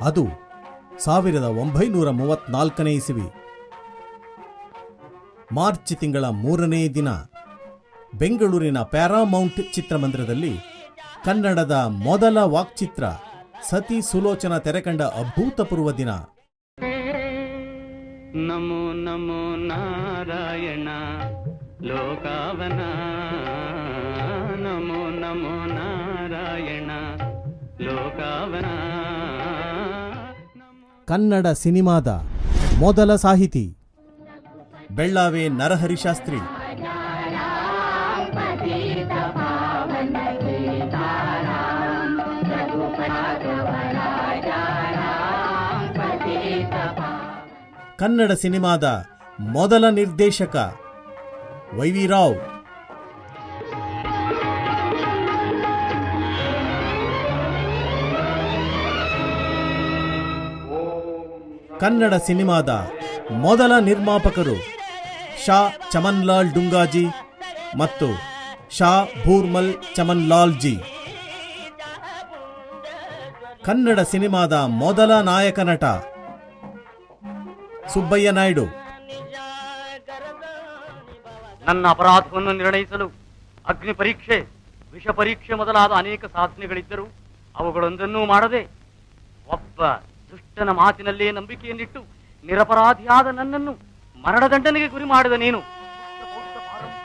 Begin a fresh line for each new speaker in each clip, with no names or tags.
ಅದು 1934ನೇ ಇಸವಿ ಮಾರ್ಚ್ ತಿಂಗಳ 3ನೇ ದಿನ ಬೆಂಗಳೂರಿನ ಪ್ಯಾರಾಮೌಂಟ್ ಚಿತ್ರಮಂದಿರದಲ್ಲಿ ಕನ್ನಡದ ಮೊದಲ ವಾಕ್ಚಿತ್ರ ಸತಿ ಸುಲೋಚನಾ ತೆರೆಕಂಡ ಅಭೂತಪೂರ್ವ ದಿನ.
ನಮೋ ನಮೋ ನಾರಾಯಣ ಲೋಕಾವನ, ನಮೋ ನಮೋ ನಾರಾಯಣ ಲೋಕಾವನ.
ಕನ್ನಡ ಸಿನಿಮಾದ ಮೊದಲ ಸಾಹಿತಿ ಬೆಳ್ಳಾವೆ ನರಹರಿಶಾಸ್ತ್ರಿ. ಕನ್ನಡ ಸಿನಿಮಾದ ಮೊದಲ ನಿರ್ದೇಶಕ ವೈ.ವಿ. ರಾವ್. ಕನ್ನಡ ಸಿನಿಮಾದ ಮೊದಲ ನಿರ್ಮಾಪಕರು ಶಾ ಚಮನ್ಲಾಲ್ ಡುಂಗಾಜಿ ಮತ್ತು ಶಾ ಭೂರ್ಮಲ್ ಚಮನ್ಲಾಲ್ ಜಿ. ಕನ್ನಡ ಸಿನಿಮಾದ ಮೊದಲ ನಾಯಕ ನಟ ಸುಬ್ಬಯ್ಯ ನಾಯ್ಡು.
ನನ್ನ ಅಪರಾಧವನ್ನು ನಿರ್ಣಯಿಸಲು ಅಗ್ನಿ ಪರೀಕ್ಷೆ, ವಿಷ ಪರೀಕ್ಷೆ ಮೊದಲಾದ ಅನೇಕ ಸಾಧನೆಗಳಿದ್ದರೂ ಅವುಗಳೊಂದನ್ನೂ ಮಾಡದೆ ಒಬ್ಬ ದುಷ್ಟನ ಮಾತಿನಲ್ಲೇ ನಂಬಿಕೆಯನ್ನಿಟ್ಟು ನಿರಪರಾಧಿಯಾದ ನನ್ನನ್ನು ಮರಣದಂಡನೆಗೆ ಗುರಿ ಮಾಡಿದ ನೀನು.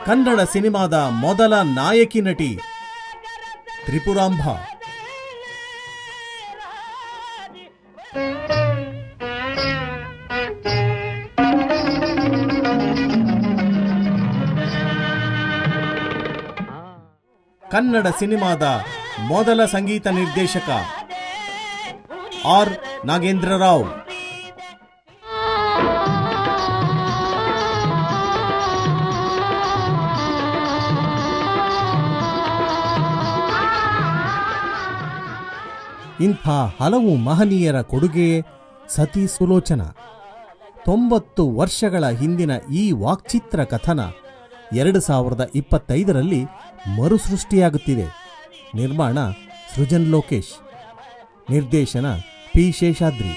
ಕನ್ನಡ ಸಿನಿಮಾದ ಮೊದಲ ನಾಯಕಿ ನಟಿ ತ್ರಿಪುರಾಂಬ. ಕನ್ನಡ ಸಿನಿಮಾದ ಮೊದಲ ಸಂಗೀತ ನಿರ್ದೇಶಕ ಆರ್ ನಾಗೇಂದ್ರ ರಾವ್. ಇಂಥ ಹಲವು ಮಹನೀಯರ ಕೊಡುಗೆಯೇ ಸತಿ ಸುಲೋಚನಾ. 90 ವರ್ಷಗಳ ಹಿಂದಿನ ಈ ವಾಕ್ಚಿತ್ರ ಕಥನ 2025ರಲ್ಲಿ ಮರುಸೃಷ್ಟಿಯಾಗುತ್ತಿದೆ. ನಿರ್ಮಾಣ ಸೃಜನ್ ಲೋಕೇಶ್, ನಿರ್ದೇಶನ ಪಿ. ಶೇಷಾದ್ರಿ.